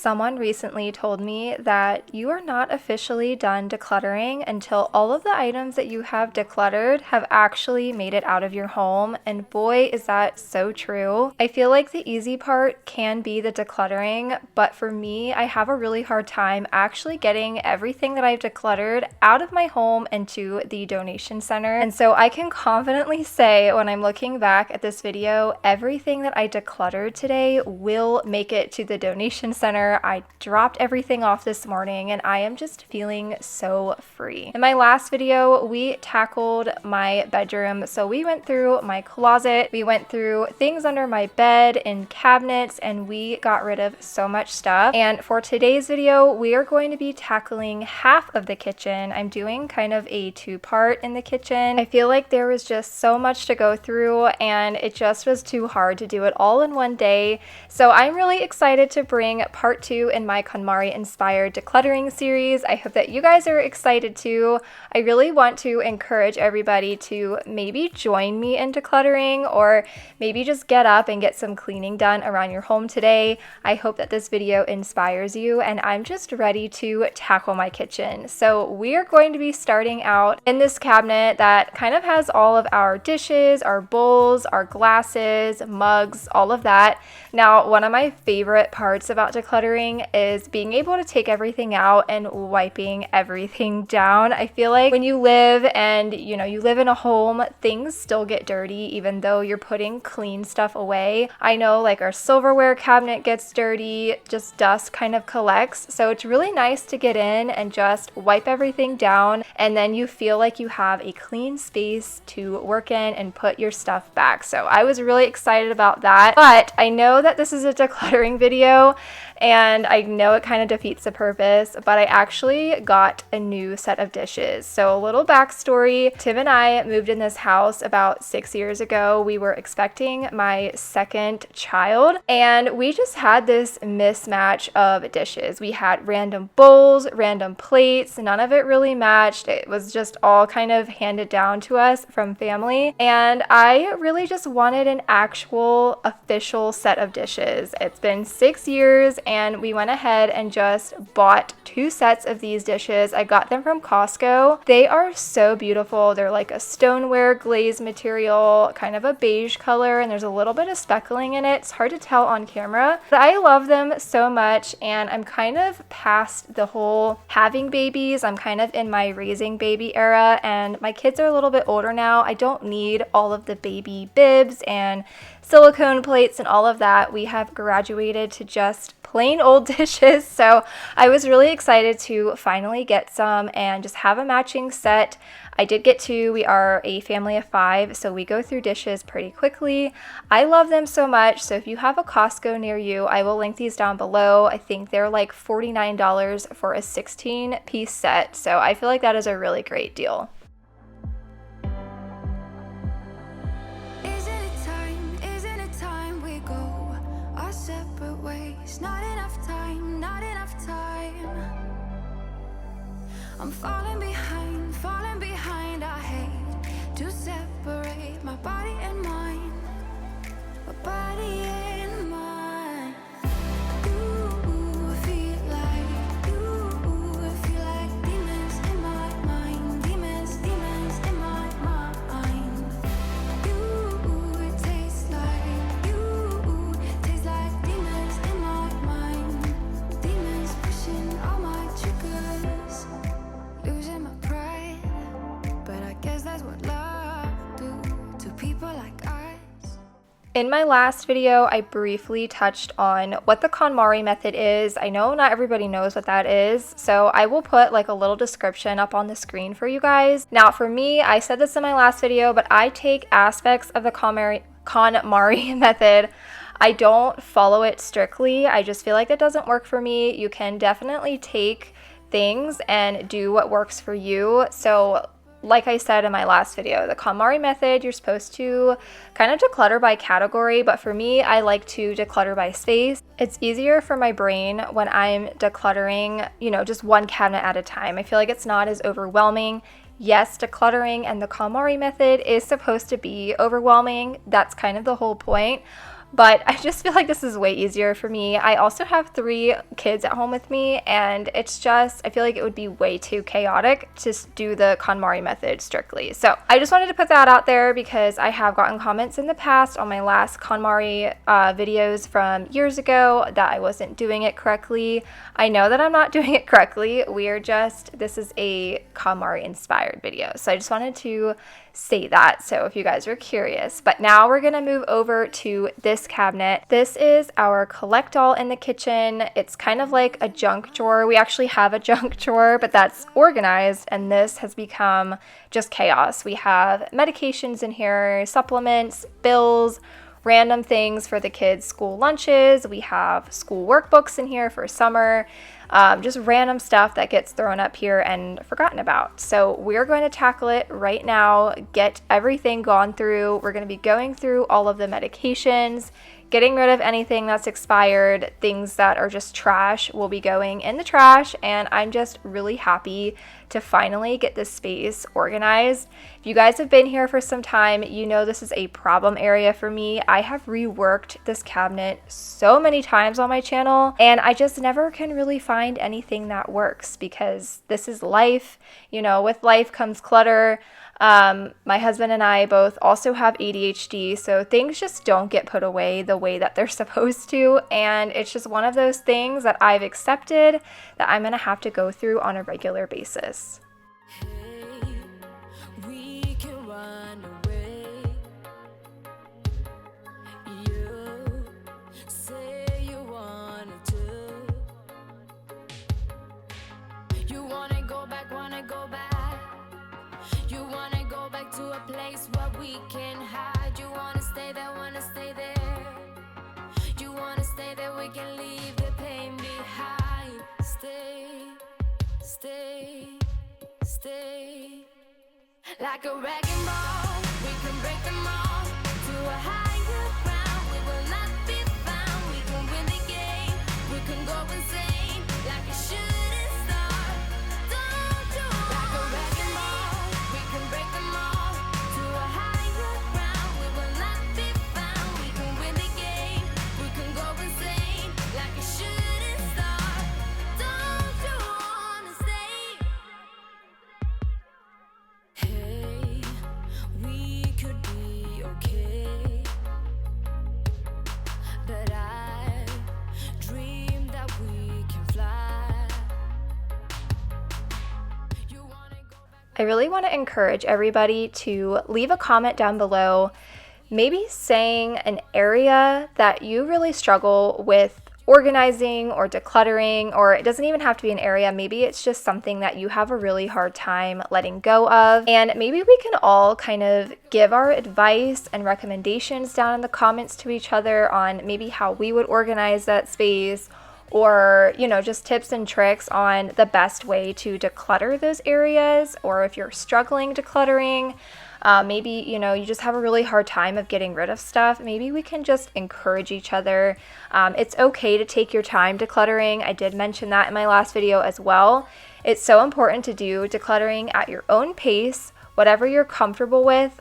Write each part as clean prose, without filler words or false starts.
Someone recently told me that you are not officially done decluttering until all of the items that you have decluttered have actually made it out of your home, and boy, is that so true. I feel like the easy part can be the decluttering, but for me, I have a really hard time actually getting everything that I've decluttered out of my home and to the donation center. And so I can confidently say when I'm looking back at this video, everything that I decluttered today will make it to the donation center. I dropped everything off this morning and I am just feeling so free. In my last video, we tackled my bedroom. So we went through my closet, we went through things under my bed and cabinets, and we got rid of so much stuff. And for today's video, we are going to be tackling half of the kitchen. I'm doing kind of a two-part in the kitchen. I feel like there was just so much to go through and it just was too hard to do it all in one day. So I'm really excited to bring part 2 in my KonMari inspired decluttering series. I hope that you guys are excited too. I really want to encourage everybody to maybe join me in decluttering, or maybe just get up and get some cleaning done around your home today. I hope that this video inspires you, and I'm just ready to tackle my kitchen. So we are going to be starting out in this cabinet that kind of has all of our dishes, our bowls, our glasses, mugs, all of that. Now, one of my favorite parts about decluttering is being able to take everything out and wiping everything down. I feel like when you live and you live in a home, things still get dirty even though you're putting clean stuff away. I know like our silverware cabinet gets dirty, just dust kind of collects. So it's really nice to get in and just wipe everything down, and then you feel like you have a clean space to work in and put your stuff back. So I was really excited about that, but I know that this is a decluttering video and I know it kind of defeats the purpose, but I actually got a new set of dishes. So a little backstory, Tim and I moved in this house about 6 years ago. We were expecting my second child, and we just had this mismatch of dishes. We had random bowls, random plates, none of it really matched. It was just all kind of handed down to us from family, and I really just wanted an actual official set of dishes. It's been 6 years, and we went ahead and just bought 2 sets of these dishes. I got them from Costco. They are so beautiful. They're like a stoneware glaze material, kind of a beige color, and there's a little bit of speckling in it. It's hard to tell on camera, but I love them so much, and I'm kind of past the whole having babies. I'm kind of in my raising baby era, and my kids are a little bit older now. I don't need all of the baby bibs and silicone plates and all of that. We have graduated to just plain old dishes. So I was really excited to finally get some and just have a matching set. I did get 2. We are a family of 5, so we go through dishes pretty quickly. I love them so much. So if you have a Costco near you, I will link these down below. I think they're like $49 for a 16-piece set. So I feel like that is a really great deal. I'm falling behind, I hate to separate my body and mind, my body and mind. You feel like demons in my mind, demons in my mind. You taste like demons in my mind, demons pushing all my triggers. Losing my pride, but I guess that's what love do to people like us. In my last video, I briefly touched on what the KonMari method is. I know not everybody knows what that is, so I will put like a little description up on the screen for you guys. Now for me, I said this in my last video, but I take aspects of the KonMari method. I don't follow it strictly. I just feel like that doesn't work for me. You can definitely take things and do what works for you. So like I said in my last video, the KonMari method, you're supposed to kind of declutter by category, but for me, I like to declutter by space. It's easier for my brain when I'm decluttering, just one cabinet at a time. I feel like it's not as overwhelming. Yes, decluttering and the KonMari method is supposed to be overwhelming. That's kind of the whole point. But I just feel like this is way easier for me. I also have 3 kids at home with me, and it's just, I feel like it would be way too chaotic to do the KonMari method strictly. So I just wanted to put that out there because I have gotten comments in the past on my last KonMari videos from years ago that I wasn't doing it correctly. I know that I'm not doing it correctly. This is a KonMari inspired video. So I just wanted to say that, so if you guys are curious. But now we're gonna move over to this cabinet. This is our collect all in the kitchen. It's kind of like a junk drawer. We actually have a junk drawer, but that's organized, and this has become just chaos. We have medications in here, supplements, bills, random things for the kids' school lunches. We have school workbooks in here for summer. Just random stuff that gets thrown up here and forgotten about. So we're going to tackle it right now, get everything gone through. We're going to be going through all of the medications, getting rid of anything that's expired, things that are just trash will be going in the trash, and I'm just really happy to finally get this space organized. If you guys have been here for some time, you know this is a problem area for me. I have reworked this cabinet so many times on my channel, and I just never can really find anything that works because this is life. You know, with life comes clutter. My husband and I both also have ADHD, so things just don't get put away the way that they're supposed to, and it's just one of those things that I've accepted that I'm gonna have to go through on a regular basis. Hey, we can run away. You say you wanna do. You wanna go back, wanna go back. You wanna go back to a place where we can hide. You wanna stay there, wanna stay there. You wanna stay there, we can leave the pain behind. Stay, stay, stay. Like a wrecking ball, we can break them all to a higher ground. We will not be found. We can win the game. We can go insane like a shooting star. Don't you? Like a wrecking ball, we can break them all to a higher ground. We will not be found. We can win the game. We can go insane like a shooting star. Don't you wanna stay? Hey, we could be okay, but I dream that we can fly. You wanna go back? I really want to encourage everybody to leave a comment down below, maybe saying an area that you really struggle with organizing or decluttering, or it doesn't even have to be an area. Maybe it's just something that you have a really hard time letting go of, and maybe we can all kind of give our advice and recommendations down in the comments to each other on maybe how we would organize that space, or, you know, just tips and tricks on the best way to declutter those areas. Or if you're struggling decluttering, maybe, you know, you just have a really hard time of getting rid of stuff, maybe we can just encourage each other. It's okay to take your time decluttering. I did mention that in my last video as well. It's so important to do decluttering at your own pace, whatever you're comfortable with.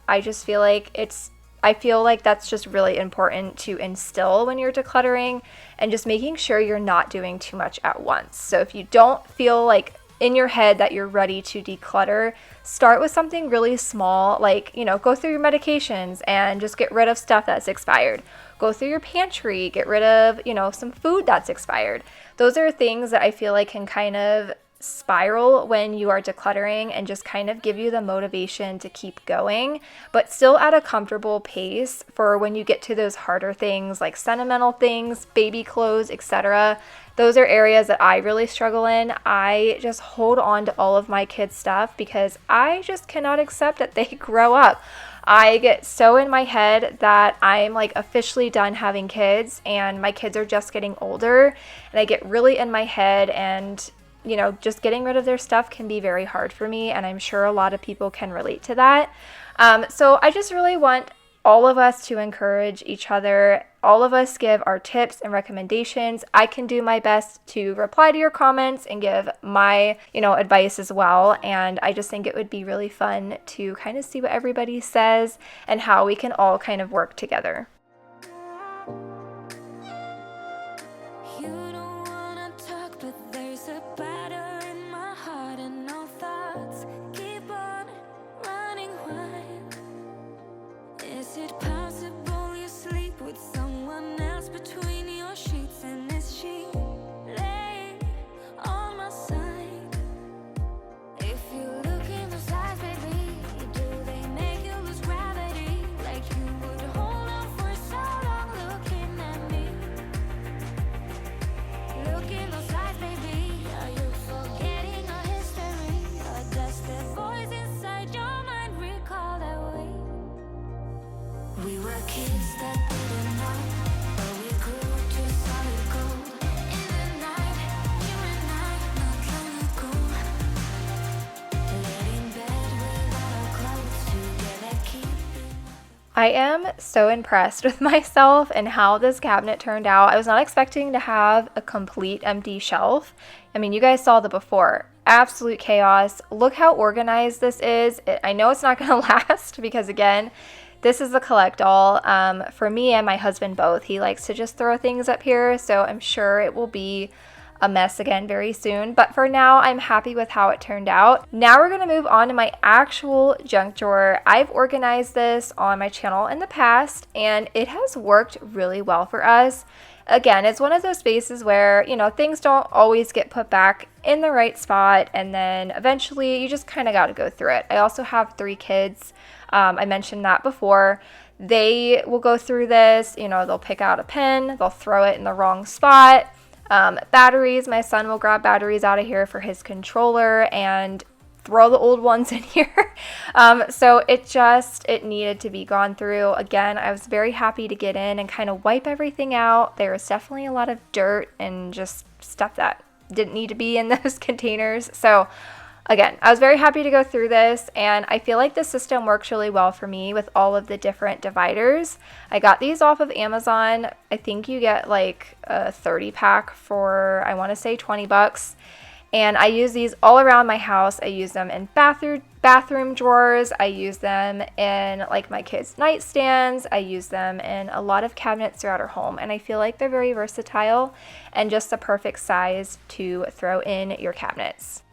I feel like that's just really important to instill when you're decluttering, and just making sure you're not doing too much at once. So if you don't feel like in your head that you're ready to declutter, start with something really small, like, you know, go through your medications and just get rid of stuff that's expired. Go through your pantry, get rid of, you know, some food that's expired. Those are things that I feel like can kind of spiral when you are decluttering and just kind of give you the motivation to keep going, but still at a comfortable pace for when you get to those harder things like sentimental things, baby clothes, etc. Those are areas that I really struggle in. I just hold on to all of my kids' stuff because I just cannot accept that they grow up. I get so in my head that I'm like officially done having kids and my kids are just getting older, and I get really in my head, and you know, just getting rid of their stuff can be very hard for me, and I'm sure a lot of people can relate to that. So I just really want all of us to encourage each other. All of us give our tips and recommendations. I can do my best to reply to your comments and give my, you know, advice as well. And I just think it would be really fun to kind of see what everybody says and how we can all kind of work together. You don't wanna talk, but there's a batter in my heart, and no thoughts keep on running wild. Is it possible you sleep with someone else between your sheets, and is she laying on my side? If you look in those eyes, baby, do they make you lose gravity? Like you would hold on for so long looking at me. Look in those eyes, baby, are you forgetting our history? Or does the voice inside your mind recall that way? We were kids that didn't know, but we grew to solid gold. In the night, you and I, not long ago. Laid in bed without our clothes, together keeping. I am so impressed with myself and how this cabinet turned out. I was not expecting to have a complete empty shelf. I mean, you guys saw the before. Absolute chaos. Look how organized this is. I know it's not going to last because, again, this is a collect all for me and my husband both. He likes to just throw things up here, so I'm sure it will be a mess again very soon. But for now, I'm happy with how it turned out. Now we're going to move on to my actual junk drawer. I've organized this on my channel in the past, and it has worked really well for us. Again, it's one of those spaces where, you know, things don't always get put back in the right spot, and then eventually you just kind of got to go through it. I also have 3 kids. I mentioned that before. They will go through this, you know, they'll pick out a pen, they'll throw it in the wrong spot. Batteries, my son will grab batteries out of here for his controller and throw the old ones in here. So it needed to be gone through. Again, I was very happy to get in and kind of wipe everything out. There was definitely a lot of dirt and just stuff that didn't need to be in those containers. So again, I was very happy to go through this, and I feel like the system works really well for me with all of the different dividers. I got these off of Amazon. I think you get like a 30 pack for, I want to say, $20. And I use these all around my house. I use them in bathroom drawers. I use them in like my kids' nightstands. I use them in a lot of cabinets throughout our home. And I feel like they're very versatile and just the perfect size to throw in your cabinets.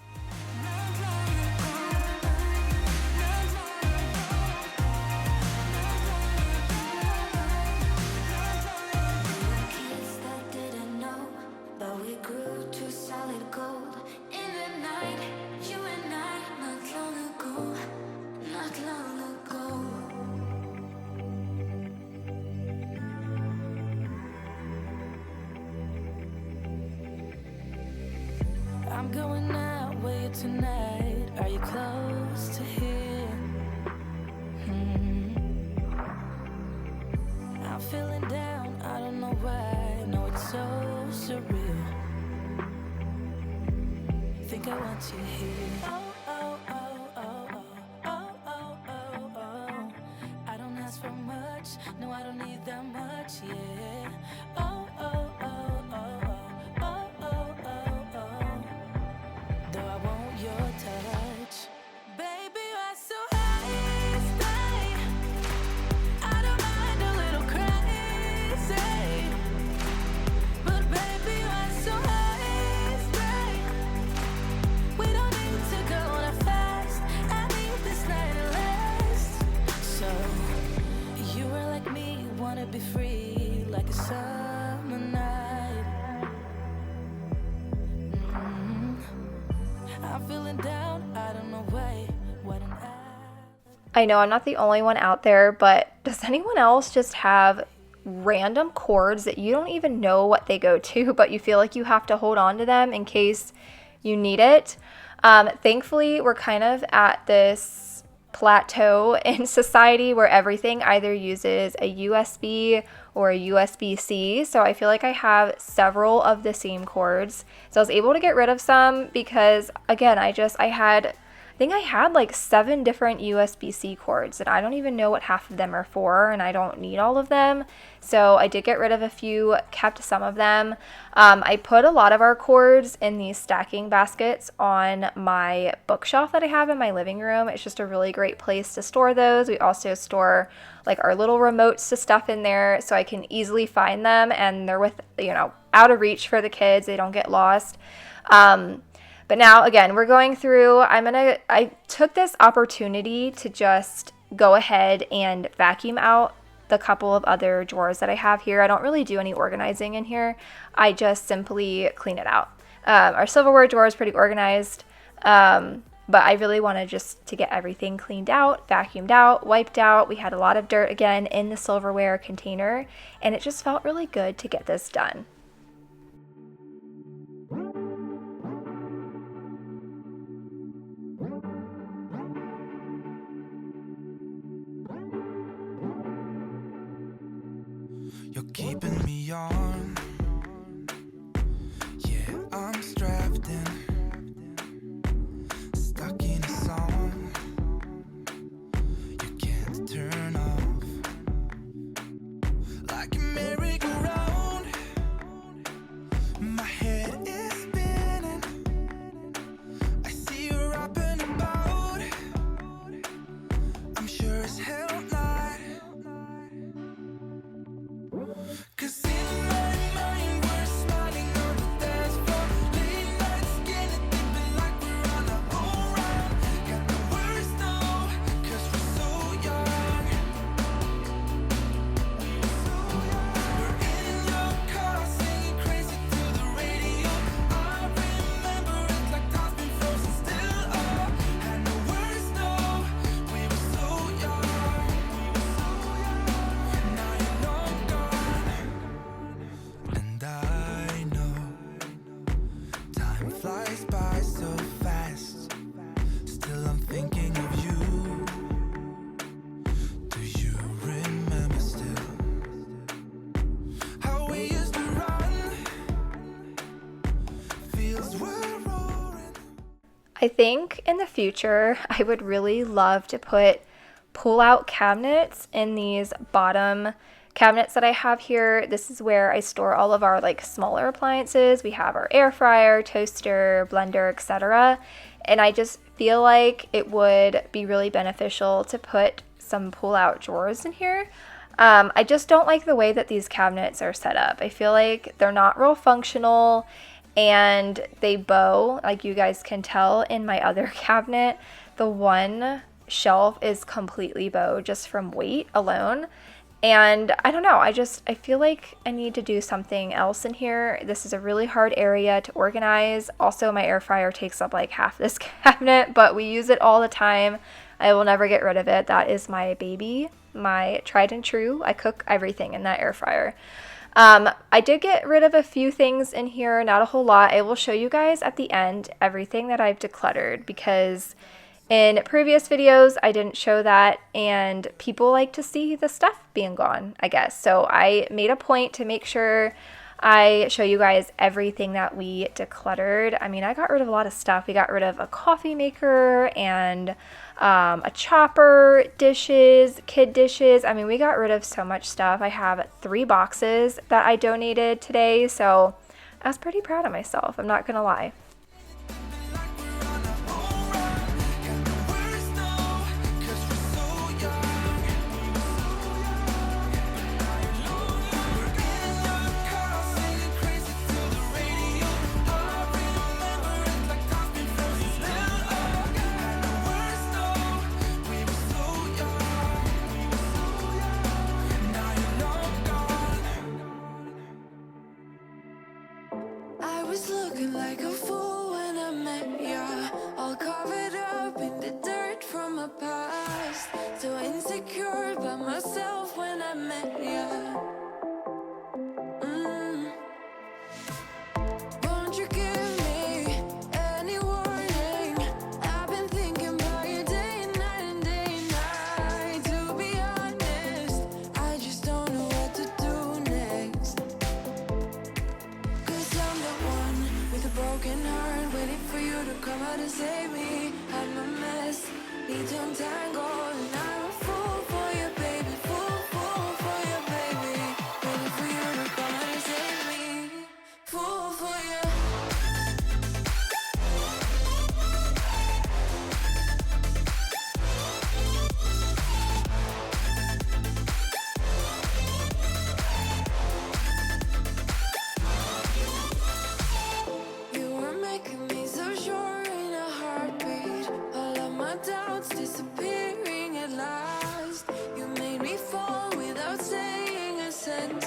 Kids that didn't know, but we grew to solid gold. In the night, you and I, not long ago, not long ago. I'm going out with you tonight. Are you close to here? I'm feeling down, I don't know why. No, it's so surreal. Think I want you here. Oh, oh, oh, oh, oh, oh, oh, oh, oh. I don't ask for much, no, I don't need that much, yeah. Oh, oh, oh, oh, oh, oh, oh, oh, oh. Though I want your touch, baby, you're so high, stay. I don't mind a little crazy, but baby, you're so high, stay. We don't need to go that fast. I need this night to last. So you were like me, wanna be free like a summer night. I'm feeling down, I don't know why. What an act. I know I'm not the only one out there, but does anyone else just have random cords that you don't even know what they go to, but you feel like you have to hold on to them in case you need it? Thankfully, we're kind of at this plateau in society where everything either uses a USB or a USB-C. So I feel like I have several of the same cords. So I was able to get rid of some because, again, I think I had like 7 different USB-C cords, and I don't even know what half of them are for, and I don't need all of them. So I did get rid of a few, kept some of them. I put a lot of our cords in these stacking baskets on my bookshelf that I have in my living room. It's just a really great place to store those. We also store like our little remotes to stuff in there so I can easily find them, and they're out of reach for the kids. They don't get lost. But now, again, we're going through, I took this opportunity to just go ahead and vacuum out the couple of other drawers that I have here. I don't really do any organizing in here. I just simply clean it out. Our silverware drawer is pretty organized, but I really wanted just to get everything cleaned out, vacuumed out, wiped out. We had a lot of dirt again in the silverware container, and it just felt really good to get this done. You're keeping me on. Yeah, I'm strapped in, stuck in a song you can't turn off. Like a merry-go-round, my head is spinning. I see you up and about. I'm sure as hell not. 'Cause in my mind we're smiling on the dance floor, late nights getting deep like we're on our own ride. Got the words now, 'cause we're so young. We're in your car singing crazy to the radio. I remember it like time's been frozen still. Oh, had no words now, we were so young. Now you're long gone. And I know time flies by so fast. Still I'm thinking of you. Do you remember still how we used to run? Fields were roaring. I think in the future, I would really love to put pull-out cabinets in these bottom cabinets that I have here. This is where I store all of our like smaller appliances. We have our air fryer, toaster, blender, etc. And I just feel like it would be really beneficial to put some pull-out drawers in here. I just don't like the way that these cabinets are set up. I feel like they're not real functional, and they bow, like you guys can tell in my other cabinet. The one shelf is completely bowed just from weight alone. And I don't know, I feel like I need to do something else in here. This is a really hard area to organize. Also, my air fryer takes up like half this cabinet, but we use it all the time. I will never get rid of it. That is my baby, my tried and true. I cook everything in that air fryer. I did get rid of a few things in here, not a whole lot. I will show you guys at the end everything that I've decluttered, because in previous videos I didn't show that, and people like to see the stuff being gone, I guess. So I made a point to make sure I show you guys everything that we decluttered. I mean, I got rid of a lot of stuff. We got rid of a coffee maker and a chopper, dishes, kid dishes. I mean, we got rid of so much stuff. I have 3 boxes that I donated today, so I was pretty proud of myself, I'm not gonna lie. I was looking like a fool when I met ya, all covered up in the dirt from my past. So insecure by myself when I met ya. Won't you give me any warning? I've been thinking about you day and night and day and night. To be honest, I just don't know what to do next. 'Cause I'm the one with a broken heart, waiting for you to come come out to save me. I'm a mess, need to untangle, and I'm a fool for you, baby. Fool for you, baby. Waiting for you to come out to save me. Fool for you. You were making me so sure in a heartbeat. All of my doubts disappearing at last. You made me fall without saying a sentence.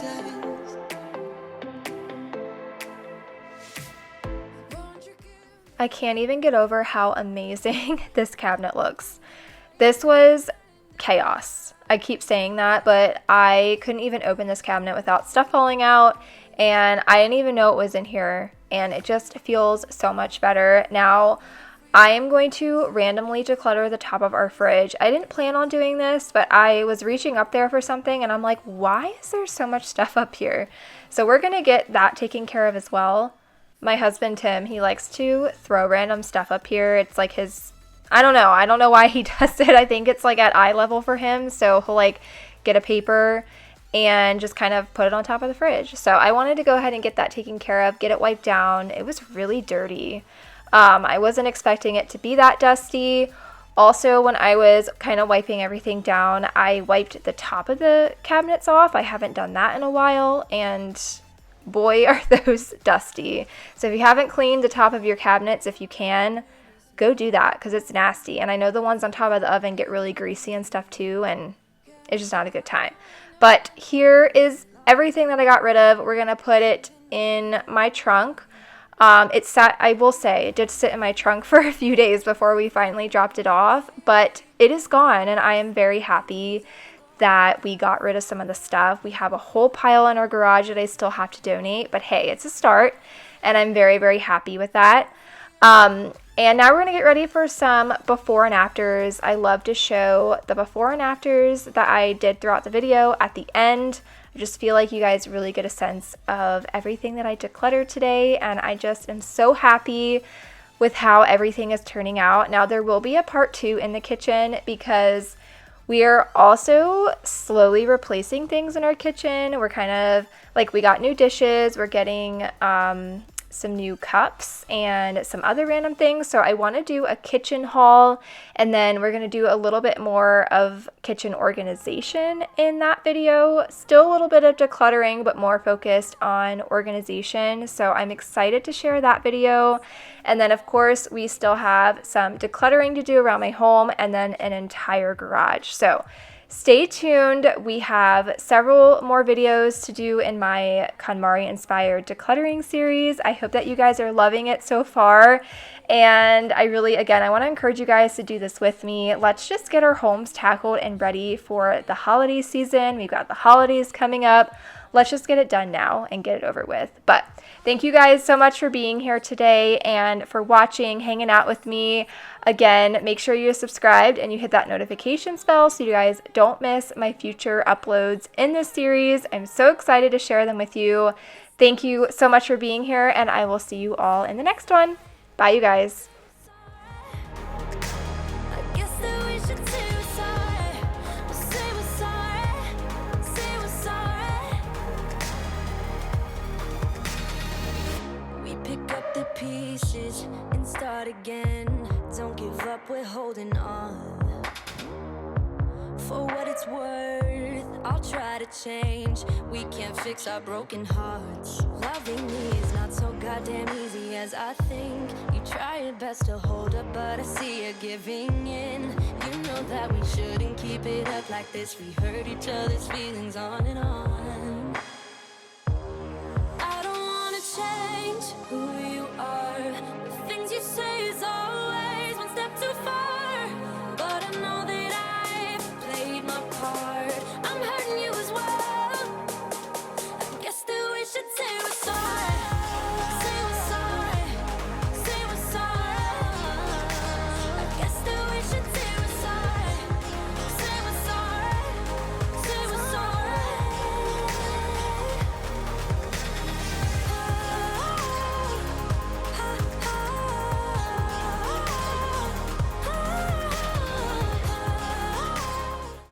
Won't you give I can't even get over how amazing this cabinet looks. This was chaos. I keep saying that, but I couldn't even open this cabinet without stuff falling out, and I didn't even know it was in here, and it just feels so much better. Now, I am going to randomly declutter the top of our fridge. I didn't plan on doing this, but I was reaching up there for something, and I'm like, why is there so much stuff up here? So we're going to get that taken care of as well. My husband, Tim, he likes to throw random stuff up here. It's like his, I don't know why he does it. I think it's like at eye level for him. So he'll like get a paper and just kind of put it on top of the fridge. So I wanted to go ahead and get that taken care of, get it wiped down. It was really dirty. I wasn't expecting it to be that dusty. Also, when I was kind of wiping everything down, I wiped the top of the cabinets off. I haven't done that in a while, and boy, are those dusty. So if you haven't cleaned the top of your cabinets, if you can, go do that, because it's nasty. And I know the ones on top of the oven get really greasy and stuff too, and it's just not a good time. But here is everything that I got rid of. We're going to put it in my trunk. It sat, I will say, it did sit in my trunk for a few days before we finally dropped it off, but it is gone, and I am very happy that we got rid of some of the stuff. We have a whole pile in our garage that I still have to donate, but hey, it's a start, and I'm very, very happy with that. And now we're going to get ready for some before and afters. I love to show the before and afters that I did throughout the video at the end. I just feel like you guys really get a sense of everything that I decluttered today, and I just am so happy with how everything is turning out. Now there will be a part 2 in the kitchen because we are also slowly replacing things in our kitchen. We're kind of like, we got new dishes, we're getting some new cups and some other random things. So I want to do a kitchen haul, and then we're going to do a little bit more of kitchen organization in that video. Still a little bit of decluttering, but more focused on organization. So I'm excited to share that video. And then of course we still have some decluttering to do around my home, and then an entire garage. So stay tuned. We have several more videos to do in my KonMari inspired decluttering series. I hope that you guys are loving it so far. And I really, again, I want to encourage you guys to do this with me. Let's just get our homes tackled and ready for the holiday season. We've got the holidays coming up. Let's just get it done now and get it over with. But thank you guys so much for being here today and for watching, hanging out with me. Again, make sure you're subscribed and you hit that notifications bell so you guys don't miss my future uploads in this series. I'm so excited to share them with you. Thank you so much for being here, and I will see you all in the next one. Bye, you guys. I guess that we should say we're sorry. We'll say we're sorry. Say we're sorry. We pick up the pieces and start again. Don't give up, we're holding on. For what it's worth, I'll try to change. We can't fix our broken hearts. Loving me is not so goddamn easy as I think. You try your best to hold up, but I see you giving in. You know that we shouldn't keep it up like this. We hurt each other's feelings on and on.